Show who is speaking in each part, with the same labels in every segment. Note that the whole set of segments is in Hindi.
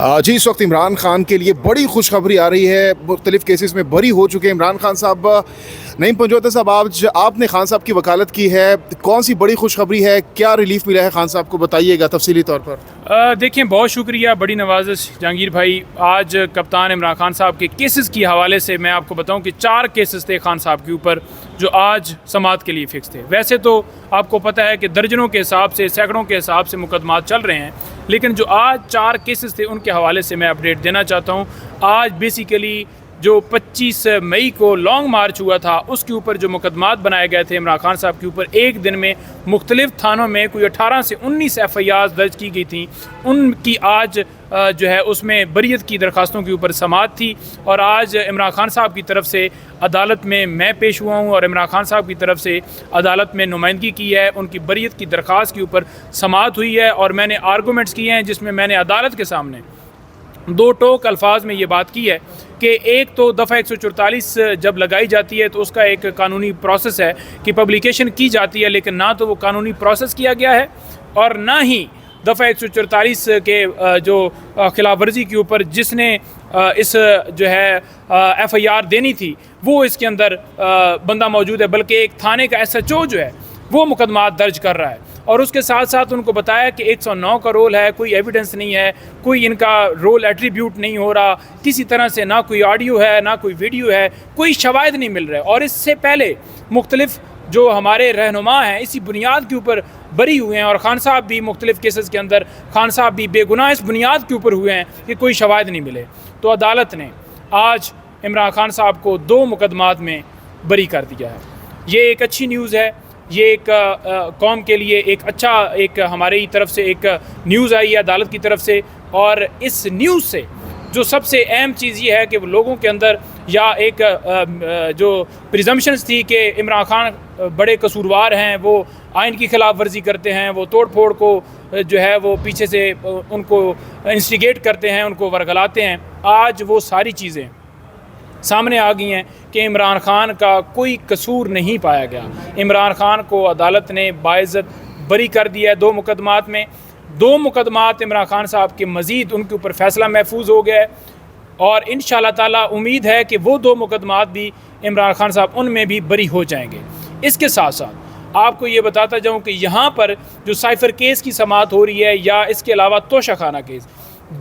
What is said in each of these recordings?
Speaker 1: जी, इस वक्त इमरान खान के लिए बड़ी खुशखबरी आ रही है। मुख्तलिफ़ केसेस में बरी हो चुके हैं इमरान खान साहब। नईम पंजोता साहब, आज आपने खान साहब की वकालत की है, कौन सी बड़ी खुशखबरी है, क्या रिलीफ मिला है खान साहब को, बताइएगा तफसीली तौर पर।
Speaker 2: देखिए, बहुत शुक्रिया, बड़ी नवाजिश जहांगीर भाई। आज कप्तान इमरान खान साहब के केसेस के हवाले से मैं आपको बताऊं कि 4 केसेस थे खान साहब के ऊपर जो आज समाअत के लिए फ़िक्स थे। वैसे तो आपको पता है कि दर्जनों के हिसाब से, सैकड़ों के हिसाब से मुकदमात चल रहे हैं, लेकिन जो आज 4 केसेस थे उनके हवाले से मैं अपडेट देना चाहता हूँ। आज बेसिकली जो 25 मई को लॉन्ग मार्च हुआ था उसके ऊपर जो मुकदमात बनाए गए थे इमरान खान साहब के ऊपर, एक दिन में मुख्तलिफ़ थानों में कोई 18 से 19 FIR दर्ज की गई थी। उनकी आज जो है उसमें बरीयत की दरख्वास्तों के ऊपर समाअत थी और आज इमरान खान साहब की तरफ से अदालत में मैं पेश हुआ हूँ और इमरान खान साहब की तरफ से अदालत में नुमाइंदगी की है। उनकी बरीयत की दरख्वास्त के ऊपर समाअत हुई है और मैंने आर्गूमेंट्स किए हैं जिसमें मैंने अदालत के सामने 2 टोक अल्फाज में ये बात की है कि एक तो दफ़ा 144 जब लगाई जाती है तो उसका एक कानूनी प्रोसेस है कि पब्लिकेशन की जाती है, लेकिन ना तो वो कानूनी प्रोसेस किया गया है और ना ही दफ़ा 144 के जो खिलाफ वर्जी के ऊपर जिसने इस जो है FIR देनी थी वो इसके अंदर बंदा मौजूद है, बल्कि एक थाने का SHO जो है वो मुकदमात दर्ज कर रहा है। और उसके साथ साथ उनको बताया कि 109 का रोल है, कोई एविडेंस नहीं है, कोई इनका रोल एट्रीब्यूट नहीं हो रहा किसी तरह से, ना कोई ऑडियो है ना कोई वीडियो है, कोई शवाहिद नहीं मिल रहा है। और इससे पहले मुख्तलिफ जो हमारे रहनुमा हैं इसी बुनियाद के ऊपर बरी हुए हैं और खान साहब भी मुख्तलिफ केसेस के अंदर खान साहब भी बेगुनाह इस बुनियाद के ऊपर हुए हैं कि कोई शवाहिद नहीं मिले। तो अदालत ने आज इमरान खान साहब को 2 मुकदमात में बरी कर दिया है। ये एक अच्छी न्यूज़ है, ये एक कौम के लिए एक अच्छा, एक हमारी तरफ से एक न्यूज़ आई है अदालत की तरफ से। और इस न्यूज़ से जो सबसे अहम चीज़ ये है कि लोगों के अंदर या एक जो प्रिजम्पशंस थी कि इमरान खान बड़े कसूरवार हैं, वो आइन की खिलाफ वर्जी करते हैं, वो तोड़ फोड़ को जो है वो पीछे से उनको इंस्टिगेट करते हैं, उनको वरगलाते हैं, आज वो सारी चीज़ें सामने आ गई हैं कि इमरान खान का कोई कसूर नहीं पाया गया। इमरान खान को अदालत ने बाइज़्ज़त बरी कर दिया है 2 मुकदमात में। 2 मुकदमात इमरान खान साहब के मज़ीद उनके ऊपर फ़ैसला महफूज हो गया है और इंशाअल्लाह ताला उम्मीद है कि वो 2 मुकदमात भी इमरान खान साहब उनमें भी बरी हो जाएंगे। इसके साथ साथ आपको ये बताता जाऊँ कि यहाँ पर जो साइफ़र केस की समाअत हो रही है या इसके अलावा तोशाखाना केस,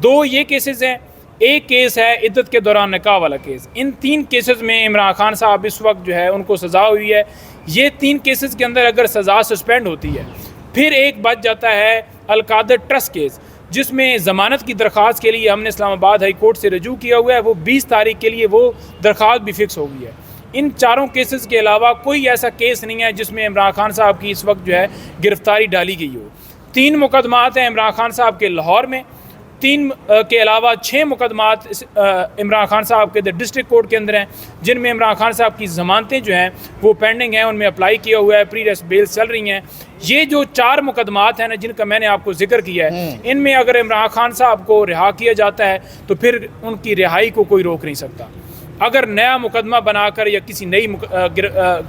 Speaker 2: 2 ये केसेस हैं। एक केस है इद्दत के दौरान निकाह वाला केस। इन 3 केसेस में इमरान खान साहब इस वक्त जो है उनको सज़ा हुई है। ये 3 केसेस के अंदर अगर सज़ा सस्पेंड होती है, फिर एक बच जाता है अलकादर ट्रस्ट केस, जिसमें ज़मानत की दरख्वास्त के लिए हमने इस्लामाबाद हाई कोर्ट से रजू किया हुआ है। वो 20 तारीख के लिए वो दरख्वास्त भी फ़िक्स हो गई है। इन 4 केसेस के अलावा कोई ऐसा केस नहीं है जिसमें इमरान खान साहब की इस वक्त जो है गिरफ़्तारी डाली गई हो। 3 मुकदमात हैं इमरान खान साहब के लाहौर में, 3 के अलावा 6 मुकदमात इमरान खान साहब के डिस्ट्रिक्ट कोर्ट के अंदर हैं, जिनमें इमरान खान साहब की ज़मानतें जो हैं वो पेंडिंग हैं, उनमें अप्लाई किया हुआ है, प्री रेस्ट बेल्स चल रही हैं। ये जो 4 मुकदमात हैं ना जिनका मैंने आपको जिक्र किया है, इनमें अगर इमरान खान साहब को रिहा किया जाता है तो फिर उनकी रिहाई को कोई रोक नहीं सकता, अगर नया मुकदमा बनाकर या किसी नई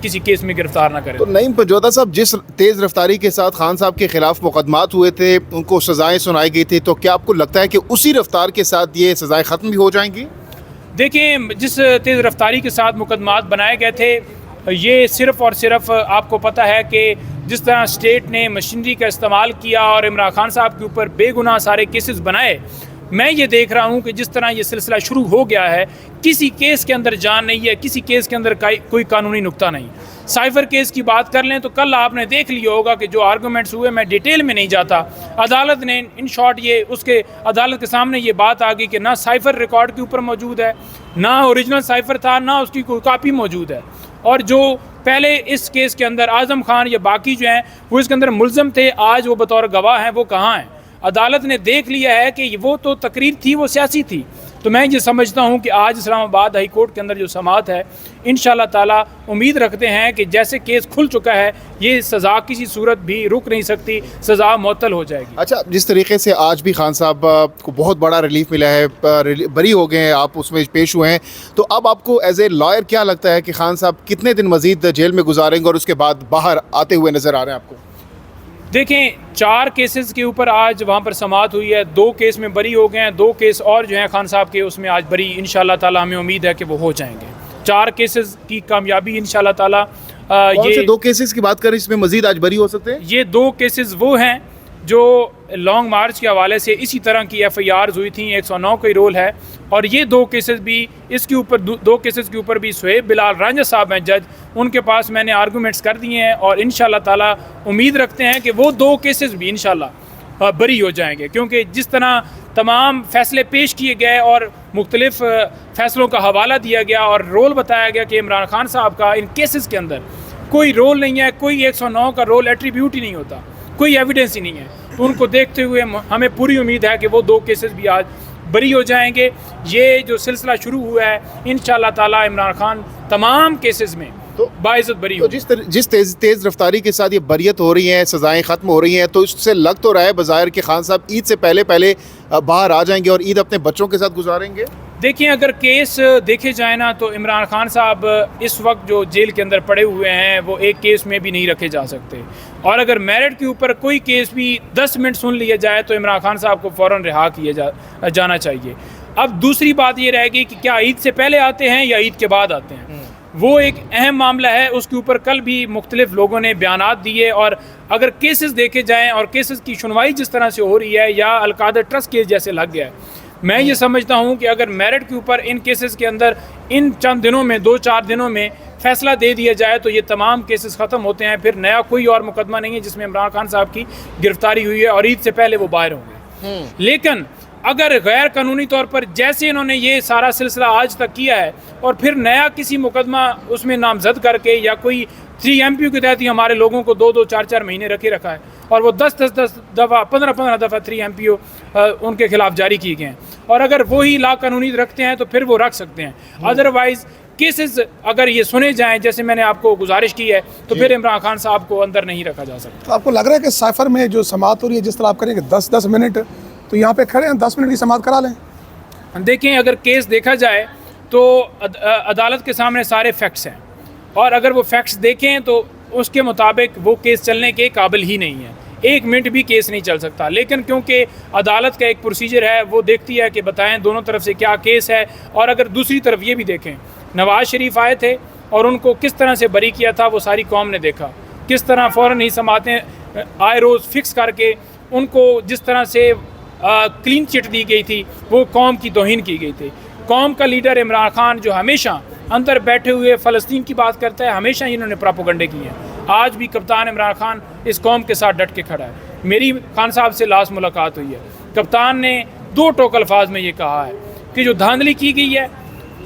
Speaker 2: किसी केस में गिरफ्तार ना करें।
Speaker 1: तो नईम पंजोता साहब, जिस तेज़ रफ्तारी के साथ खान साहब के ख़िलाफ़ मुकदमात हुए थे, उनको सज़ाएँ सुनाई गई थी, तो क्या आपको लगता है कि उसी रफ्तार के साथ ये सज़ाएँ ख़त्म भी हो जाएंगी?
Speaker 2: देखिए, जिस तेज़ रफ्तारी के साथ मुकदमात बनाए गए थे, ये सिर्फ़ और सिर्फ आपको पता है कि जिस तरह स्टेट ने मशीनरी का इस्तेमाल किया और इमरान खान साहब के ऊपर बेगुनाह सारे केसेस बनाए, मैं ये देख रहा हूँ कि जिस तरह ये सिलसिला शुरू हो गया है, किसी केस के अंदर जान नहीं है, किसी केस के अंदर कोई कानूनी नुक्ता नहीं। साइफ़र केस की बात कर लें तो कल आपने देख लिया होगा कि जो आर्गूमेंट्स हुए, मैं डिटेल में नहीं जाता, अदालत ने इन शॉर्ट ये उसके अदालत के सामने ये बात आ गई कि ना साइफ़र रिकॉर्ड के ऊपर मौजूद है, ना ओरिजिनल साइफ़र था, ना उसकी कोई कापी मौजूद है। और जो पहले इस केस के अंदर आज़म खान या बाकी जो हैं वो इसके अंदर मुल्ज़म थे, आज वो बतौर गवाह हैं, वो कहाँ हैं? अदालत ने देख लिया है कि वो तो तकरीर थी, वो सियासी थी। तो मैं ये समझता हूँ कि आज इस्लामाबाद हाई कोर्ट के अंदर जो समाअत है, इंशाअल्लाह ताला उम्मीद रखते हैं कि जैसे केस खुल चुका है, ये सज़ा किसी सूरत भी रुक नहीं सकती, सज़ा मुअत्तल हो जाएगी।
Speaker 1: अच्छा, जिस तरीके से आज भी खान साहब को बहुत बड़ा रिलीफ मिला है, बरी हो गए हैं, आप उसमें पेश हुए हैं, तो अब आपको एज ए लॉयर क्या लगता है कि खान साहब कितने दिन मज़ीद जेल में गुजारेंगे और उसके बाद बाहर आते हुए नज़र आ रहे हैं आपको?
Speaker 2: देखें 4 केसेस के ऊपर आज वहाँ पर समाअत हुई है, 2 केस में बरी हो गए हैं, 2 केस और जो हैं खान साहब के उसमें आज बरी इंशाल्लाह ताला हमें उम्मीद है कि वो हो जाएंगे। 4 केसेस की कामयाबी इंशाल्लाह ताला।
Speaker 1: कौन से 2 केसेस की बात करें इसमें मजीद आज बरी हो सकते हैं?
Speaker 2: ये 2 केसेस वो हैं जो लॉन्ग मार्च के हवाले से इसी तरह की FIRs हुई थी, 109 का रोल है। और ये 2 केसेस भी इसके ऊपर 2 केसेस के ऊपर भी सुहेब बिलाल रांझा साहब हैं जज, उनके पास मैंने आर्गूमेंट्स कर दिए हैं और इंशाल्लाह ताला उम्मीद रखते हैं कि वो 2 केसेस भी इंशाल्लाह बरी हो जाएंगे। क्योंकि जिस तरह तमाम फैसले पेश किए गए और मुख्तलिफ फ़ैसलों का हवाला दिया गया और रोल बताया गया कि इमरान खान साहब का इन केसेस के अंदर कोई रोल नहीं है, कोई 109 का रोल एट्रीब्यूट ही नहीं होता, कोई एविडेंस ही नहीं है, तो उनको देखते हुए हमें पूरी उम्मीद है कि वो 2 केसेस भी आज बरी हो जाएंगे। ये जो सिलसिला शुरू हुआ है इंशाल्लाह ताला इमरान खान तमाम केसेस में तो बाइज़्ज़त बरी हो।
Speaker 1: जिस तेज़ रफ्तारी के साथ ये बरियत हो रही हैं, सज़ाएँ ख़त्म हो रही हैं, तो इससे लग तो रहा है बज़ाहिर कि खान साहब ईद से पहले बाहर आ जाएंगे और ईद अपने बच्चों के साथ गुजारेंगे।
Speaker 2: देखिए अगर केस देखे जाए ना तो इमरान खान साहब इस वक्त जो जेल के अंदर पड़े हुए हैं वो एक केस में भी नहीं रखे जा सकते, और अगर मेरिट के ऊपर कोई केस भी 10 मिनट सुन लिया जाए तो इमरान खान साहब को फ़ौरन रिहा किया जाना चाहिए। अब दूसरी बात ये रहेगी कि क्या ईद से पहले आते हैं या ईद के बाद आते हैं, वो एक अहम मामला है। उसके ऊपर कल भी मुख्तलिफ लोगों ने बयानात दिए, और अगर केसेस देखे जाएँ और केसेस की सुनवाई जिस तरह से हो रही है या अलकादर ट्रस्ट केस जैसे लग गया है, मैं ये समझता हूँ कि अगर मेरिट के ऊपर इन केसेस के अंदर इन चंद दिनों में 2-4 दिनों में फ़ैसला दे दिया जाए तो ये तमाम केसेस ख़त्म होते हैं, फिर नया कोई और मुकदमा नहीं है जिसमें इमरान खान साहब की गिरफ्तारी हुई है और ईद से पहले वो बाहर होंगे। लेकिन अगर गैर कानूनी तौर पर जैसे इन्होंने ये सारा सिलसिला आज तक किया है और फिर नया किसी मुकदमा उसमें नामजद करके या कोई 3 MPO के तहत ही हमारे लोगों को 2-2, 4-4 महीने रखा है और वो 10 दफ़ा 15 दफ़ा 3 MPO उनके खिलाफ जारी किए गए हैं, और अगर वही ला कानूनी रखते हैं तो फिर वो रख सकते हैं। अदरवाइज़ केसेस अगर ये सुने जाएं जैसे मैंने आपको गुजारिश की है तो फिर इमरान खान साहब को अंदर नहीं रखा जा सकता।
Speaker 3: तो आपको लग रहा है कि साइफर में जो समाअत हो रही है जिस तरह आप करेंगे 10-10 मिनट, तो यहाँ पे खड़े हैं 10 मिनट की समाअत करा लें?
Speaker 2: देखें अगर केस देखा जाए तो अदालत के सामने सारे फैक्ट्स हैं, और अगर वो फैक्ट्स देखें तो उसके मुताबिक वो केस चलने के काबिल ही नहीं है, 1 मिनट भी केस नहीं चल सकता। लेकिन क्योंकि अदालत का एक प्रोसीजर है, वो देखती है कि बताएं दोनों तरफ से क्या केस है, और अगर दूसरी तरफ ये भी देखें नवाज़ शरीफ आए थे और उनको किस तरह से बरी किया था वो सारी कौम ने देखा, किस तरह फ़ौरन ही समातें आए रोज़ फिक्स करके उनको जिस तरह से क्लीन चिट दी गई थी वो कौम की तौहीन की गई थी। कौम का लीडर इमरान खान जो हमेशा अंदर बैठे हुए फ़लस्तीन की बात करता है, हमेशा इन्होंने प्रोपेगेंडे किए हैं, आज भी कप्तान इमरान खान इस कौम के साथ डट के खड़ा है। मेरी खान साहब से लास्ट मुलाकात हुई है, कप्तान ने 2 टोक अल्फाज में ये कहा है कि जो धांधली की गई है,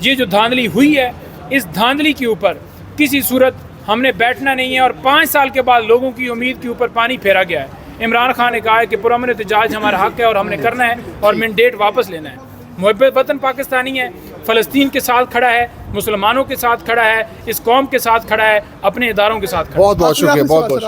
Speaker 2: ये जो धांधली हुई है, इस धांधली के ऊपर किसी सूरत हमने बैठना नहीं है, और 5 साल के बाद लोगों की उम्मीद के ऊपर पानी फेरा गया है। इमरान खान ने कहा है कि पुरअमन एहतजाज हमारा हक है और हमने करना है और मैंडेट वापस लेना है। मुहब्बत वतन पाकिस्तानी है, फ़लस्तीन के साथ खड़ा है, मुसलमानों के साथ खड़ा है, इस कौम के साथ खड़ा है, अपने इदारों के साथ खड़ा है।
Speaker 1: बहुत शुक्रिया, बहुत